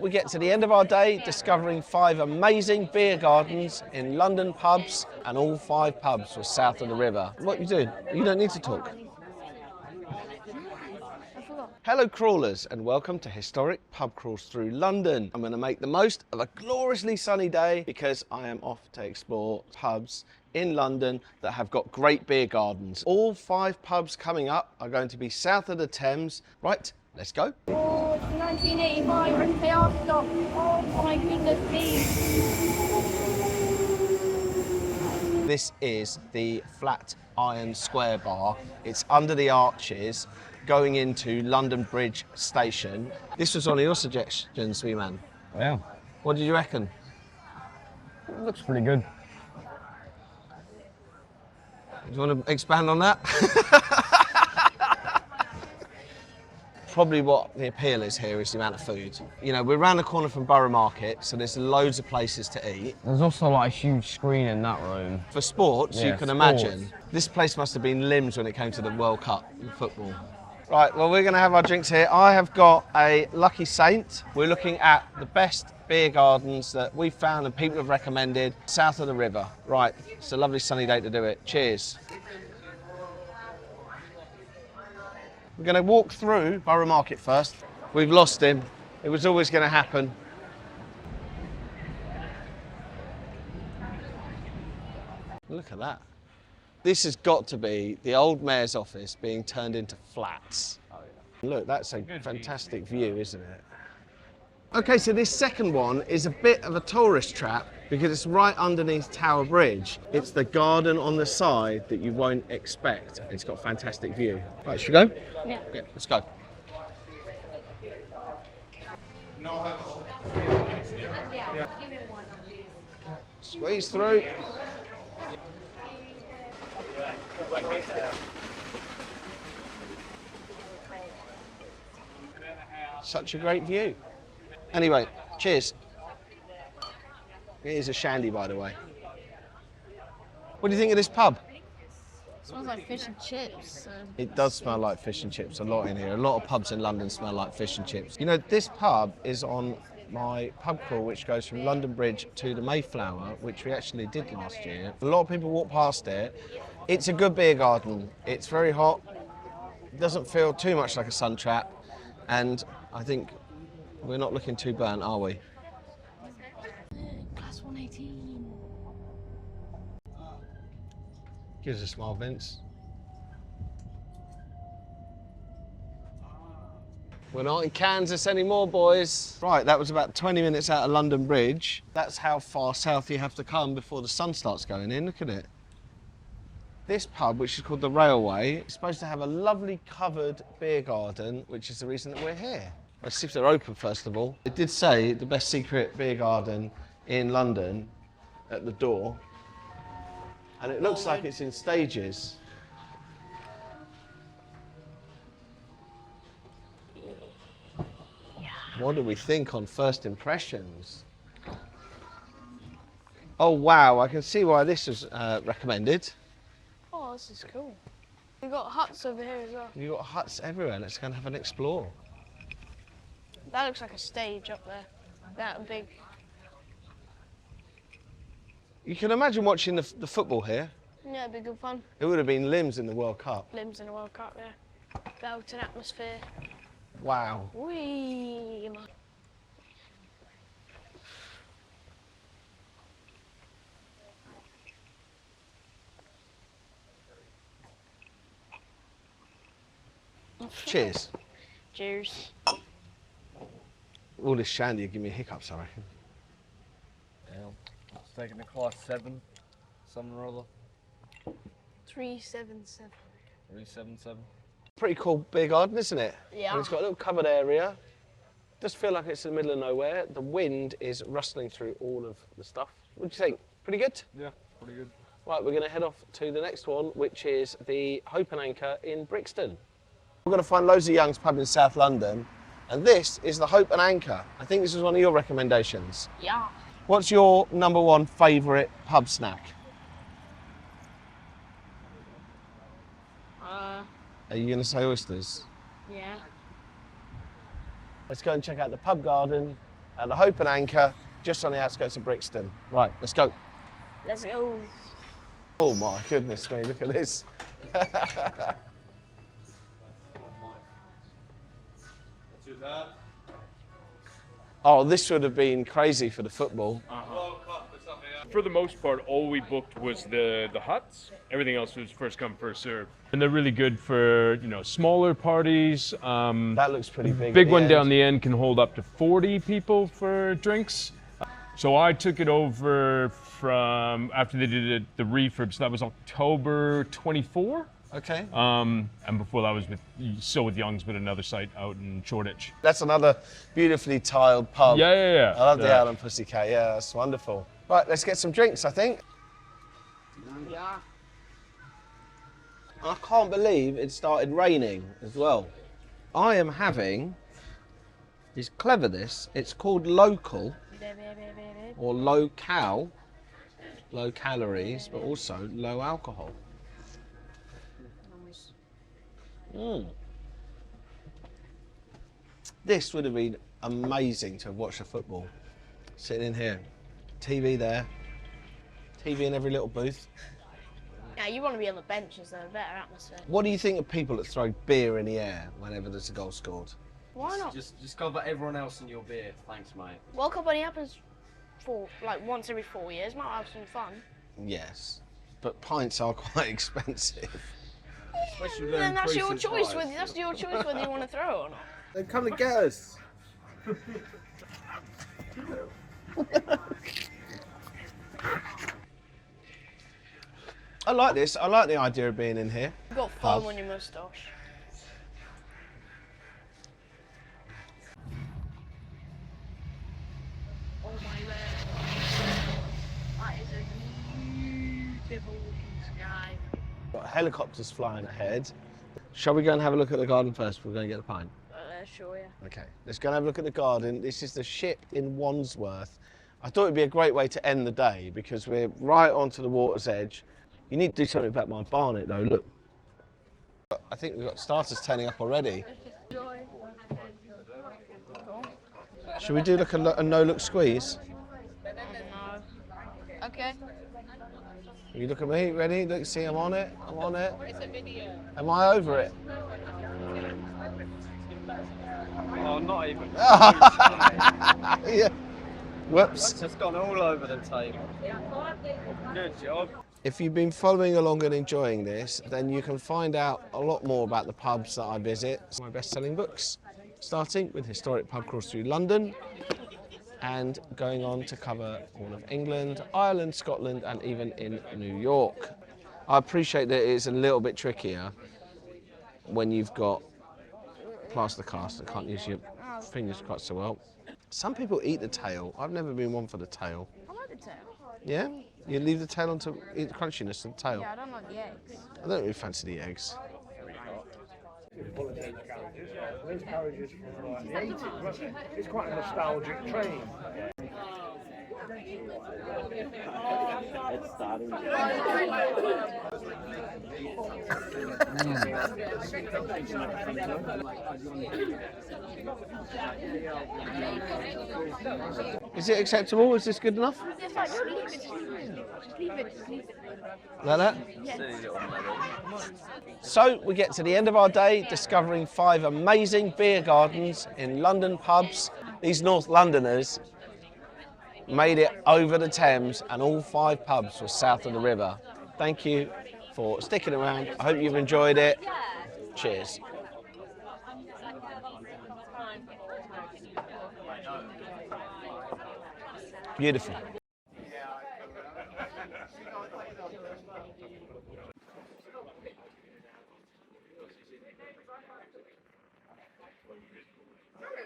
we get to the end of our day discovering 5 amazing beer gardens in London pubs, and all 5 pubs were south of the river. What are you doing? You don't need to talk. Hello crawlers, and welcome to Historic Pub Crawls Through London. I'm going to make the most of a gloriously sunny day because I am off to explore pubs in London that have got great beer gardens. All 5 pubs coming up are going to be south of the Thames. Right, let's go. 1985 and they are stopped. Oh my goodness me. This is the Flat Iron Square Bar. It's under the arches going into London Bridge Station. This was one of your suggestions, wee man. Yeah. What did you reckon? It looks pretty good. Do you want to expand on that? Probably what the appeal is here is the amount of food. You know, we're around the corner from Borough Market, so there's loads of places to eat. There's also like a huge screen in that room. For sports, Yeah, you can sports. imagine, this place must have been limbs when it came to the World Cup in football. Right, well, we're going to have our drinks here. I have got a Lucky Saint. We're looking at the best beer gardens that we've found and people have recommended south of the river. Right, it's a lovely sunny day to do it. Cheers. We're going to walk through Borough Market first. We've lost him. It was always going to happen. Look at that. This has got to be the old mayor's office being turned into flats. Oh, yeah. Look, that's a fantastic view, isn't it? Okay, so this second one is a bit of a tourist trap because it's right underneath Tower Bridge. It's the garden on the side that you won't expect. It's got a fantastic view. Right, should we go? Yeah. Yeah, let's go. Squeeze through. Such a great view. Anyway, cheers. It is a shandy, by the way. What do you think of this pub? Smells like fish and chips. It does smell like fish and chips a lot in here. A lot of pubs in London smell like fish and chips. You know, this pub is on my pub crawl, which goes from London Bridge to the Mayflower, which we actually did last year. A lot of people walk past it. It's a good beer garden. It's very hot. It doesn't feel too much like a sun trap. And I think we're not looking too burnt, are we? Class 118. Give us a smile, Vince. We're not in Kansas anymore, boys. Right, that was about 20 minutes out of London Bridge. That's how far south you have to come before the sun starts going in. Look at it. This pub, which is called the Railway, is supposed to have a lovely covered beer garden, which is the reason that we're here. Let's see if they're open, first of all. It did say the best secret beer garden in London at the door. And it looks like it's in stages. Yeah. What do we think on first impressions? Oh, wow, I can see why this was recommended. Oh, this is cool. We've got huts over here as well. You've got huts everywhere. Let's go and have an explore. That looks like a stage up there. That big. You can imagine watching the football here. Yeah, it'd be good fun. It would have been limbs in the World Cup. Limbs in the World Cup, yeah. Belting atmosphere. Wow. Whee! Cheers. Cheers. All this shandy will give me hiccups, I reckon. Yeah, it's taking a class 7, something or other. 377. 377. Pretty cool beer garden, isn't it? Yeah. And it's got a little covered area. Does feel like it's in the middle of nowhere. The wind is rustling through all of the stuff. What do you think? Pretty good? Yeah, pretty good. Right, we're going to head off to the next one, which is the Hope and Anchor in Brixton. We're going to find loads of Young's pub in South London, and this is the Hope and Anchor. I think this was one of your recommendations. Yeah. What's your #1 favourite pub snack? Are you going to say oysters? Yeah. Let's go and check out the pub garden at the Hope and Anchor, just on the outskirts of Brixton. Right, let's go. Let's go. Oh my goodness me, look at this. Oh, this would have been crazy for the football. For the most part, all we booked was the huts. Everything else was first come, first serve. And they're really good for, you know, smaller parties. That looks pretty big. Big one down the end can hold up to 40 people for drinks. So I took it over from after they did the refurb. So that was October 24. Okay. And before that was with Youngs, but another site out in Shoreditch. That's another beautifully tiled pub. Yeah. I love the Island Pussycat. Yeah, that's wonderful. Right, let's get some drinks, I think. Yeah. I can't believe it started raining as well. I am having, it's clever this, it's called local or low-cal, low calories, but also low alcohol. This would have been amazing to have watched the football. Sitting in here, TV there, TV in every little booth. Yeah, you want to be on the benches though, better atmosphere. What do you think of people that throw beer in the air whenever there's a goal scored? Why not? Just cover everyone else in your beer. Thanks, mate. World Cup only happens once every 4 years. Might have some fun. Yes, but pints are quite expensive. Then that's your choice. That's your choice whether you want to throw it or not. Then come and get us. I like this. I like the idea of being in here. You've got foam on your moustache. Oh my word. That is a beautiful looking sky. Got helicopters flying ahead. Shall we go and have a look at the garden first? We're going to get the pint. Sure, yeah. Okay, let's go and have a look at the garden. This is the ship in Wandsworth. I thought it'd be a great way to end the day because we're right onto the water's edge. You need to do something about my barnet though, look. I think we've got starters turning up already. Should we do like a no-look squeeze? No. Okay. You look at me, ready? Look, see, I'm on it, I'm on it. It's a video. Am I over it? Oh, not even. Yeah. Whoops. It's just gone all over the table. Good job. If you've been following along and enjoying this, then you can find out a lot more about the pubs that I visit. My best-selling books, starting with Historic Pub Crawls Through London and going on to cover all of England, Ireland, Scotland, and even in New York. I appreciate that it's a little bit trickier when you've got plaster cast and can't use your fingers quite so well. Some people eat the tail. I've never been one for the tail. I like the tail. Yeah? You leave the tail on to eat the crunchiness of the tail? Yeah, I don't like the eggs. I don't really fancy the eggs. Those carriages from the 80s, wasn't it? It's quite a nostalgic train. Is it acceptable? Is this good enough? It's like, no, leave it. Just leave it. Like that? So we get to the end of our day discovering 5 amazing beer gardens in London pubs. These North Londoners made it over the Thames and all 5 pubs were south of the river. Thank you for sticking around. I hope you've enjoyed it. Cheers. Beautiful.